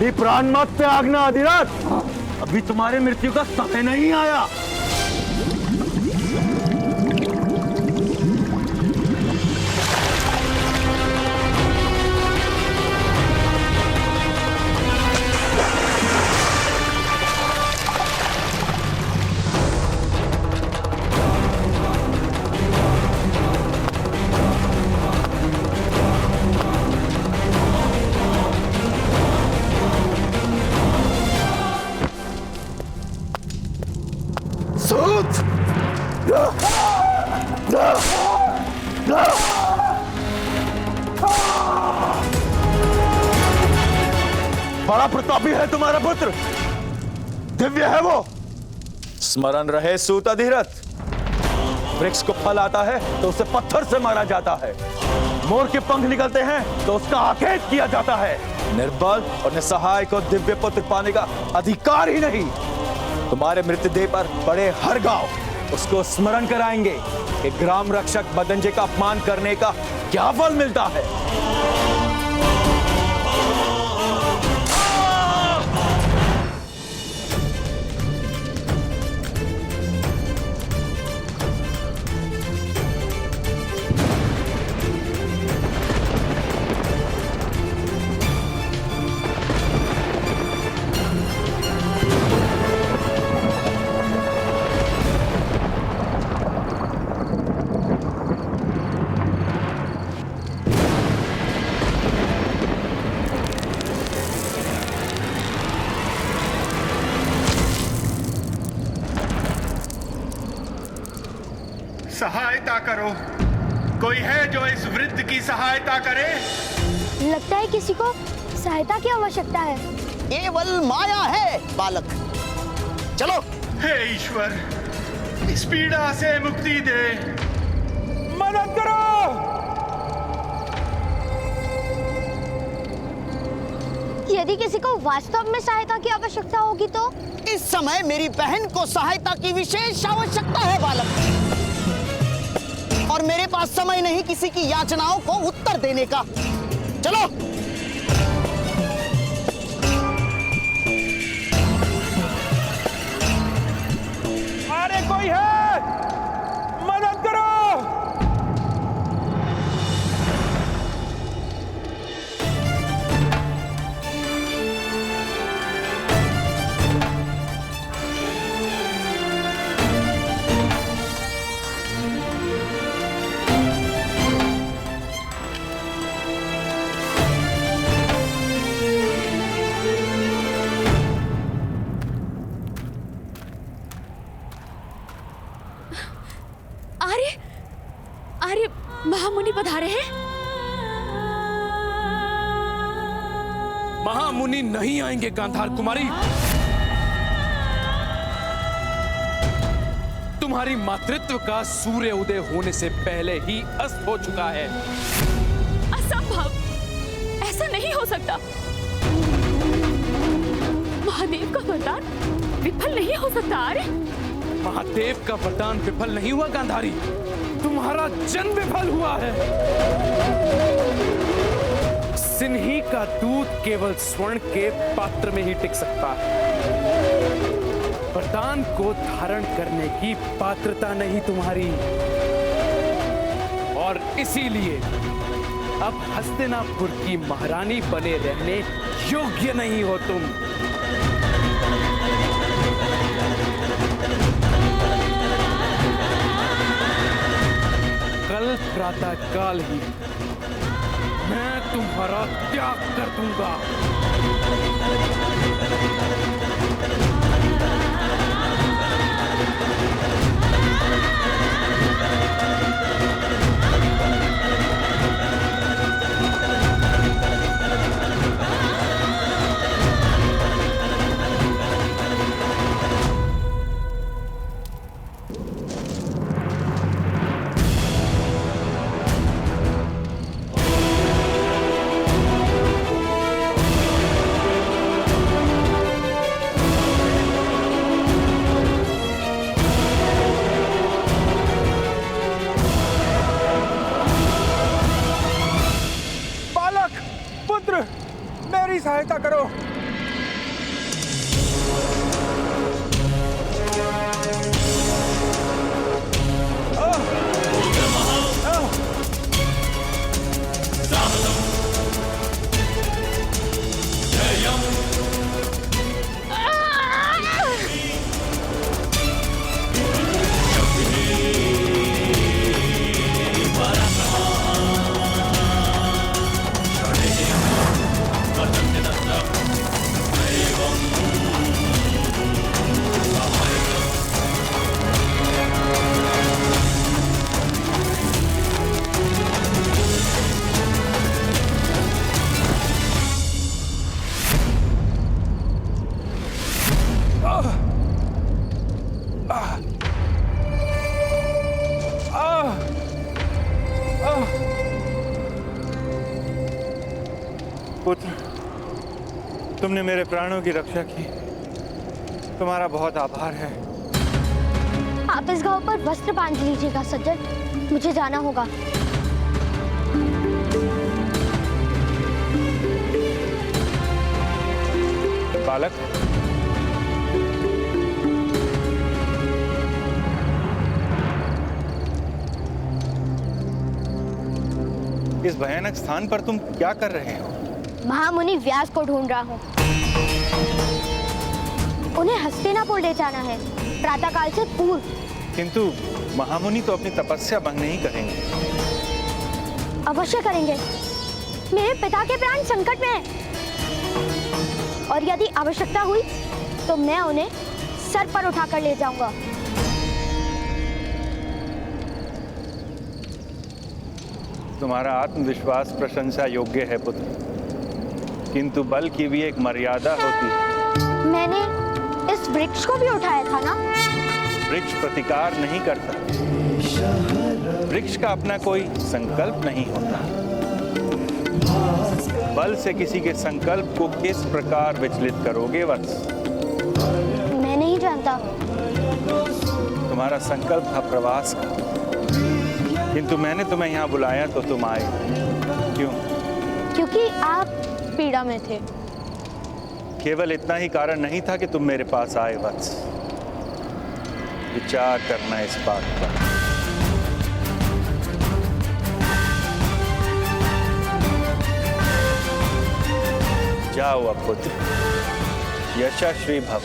अभी प्राण मत त्यागना अधिरथ, अभी तुम्हारे मृत्यु का समय नहीं आया। बड़ा प्रतापी है तुम्हारा पुत्र, दिव्य है वो। स्मरण रहे सूत अधिरथ, वृक्ष को फल आता है तो उसे पत्थर से मारा जाता है, मोर के पंख निकलते हैं तो उसका आखेट किया जाता है। निर्बल और निसहाय को दिव्य पुत्र पाने का अधिकार ही नहीं। तुम्हारे मृतदेह पर पड़े हर गांव उसको स्मरण कराएंगे कि ग्राम रक्षक बदंजे का अपमान करने का क्या फल मिलता है। सहायता करो, कोई है जो इस वृद्ध की सहायता करे? लगता है किसी को सहायता की आवश्यकता है। केवल माया है बालक, चलो। हे ईश्वर, इस पीड़ा से मुक्ति दे। मदद करो। यदि किसी को वास्तव में सहायता की आवश्यकता होगी तो? इस समय मेरी बहन को सहायता की विशेष आवश्यकता है बालक, और मेरे पास समय नहीं किसी की याचनाओं को उत्तर देने का। चलो। अरे कोई है, मदद करो। अरे महामुनि पधारे हैं। महामुनि नहीं आएंगे गांधार कुमारी। तुम्हारी मातृत्व का सूर्य उदय होने से पहले ही अस्त हो चुका है। असंभव, ऐसा नहीं हो सकता। महादेव का वरदान विफल नहीं हो सकता। अरे महादेव का वरदान विफल नहीं हुआ गांधारी, तुम्हारा जन्म विफल हुआ है। सिन्ही का दूध केवल स्वर्ण के पात्र में ही टिक सकता है। वरदान को धारण करने की पात्रता नहीं तुम्हारी, और इसीलिए अब हस्तिनापुर की महारानी बने रहने योग्य नहीं हो तुम। कल प्रातः काल ही मैं तुम्हारा त्याग कर दूंगा। तुमने मेरे प्राणों की रक्षा की, तुम्हारा बहुत आभार है। आप इस घाव पर वस्त्र बांध लीजिएगा सज्जन, मुझे जाना होगा। बालक, इस भयानक स्थान पर तुम क्या कर रहे हो? महामुनि व्यास को ढूंढ रहा हूँ। उन्हें हस्तिनापुर ले जाना है, प्रातःकाल से पूर्व। किंतु महामुनि तो अपनी तपस्या भंग नहीं करेंगे। अवश्य करेंगे, मेरे पिता के प्राण संकट में हैं। और यदि आवश्यकता हुई तो मैं उन्हें सर पर उठाकर ले जाऊंगा। तुम्हारा आत्मविश्वास प्रशंसा योग्य है पुत्र, किंतु बल की भी एक मर्यादा होती है। मैंने इस वृक्ष को भी उठाया था ना? वृक्ष प्रतिकार नहीं करता, वृक्ष का अपना कोई संकल्प नहीं होता। बल से किसी के संकल्प को किस प्रकार विचलित करोगे वत्स? मैं नहीं जानता। तुम्हारा संकल्प था प्रवास का, किंतु मैंने तुम्हें यहाँ बुलाया तो तुम आए। क्यों? क्योंकि आप पीड़ा में थे। केवल इतना ही कारण नहीं था कि तुम मेरे पास आए वत्स। विचार करना इस बात पर। जाओ अब पुत्र, यशस्वी भव।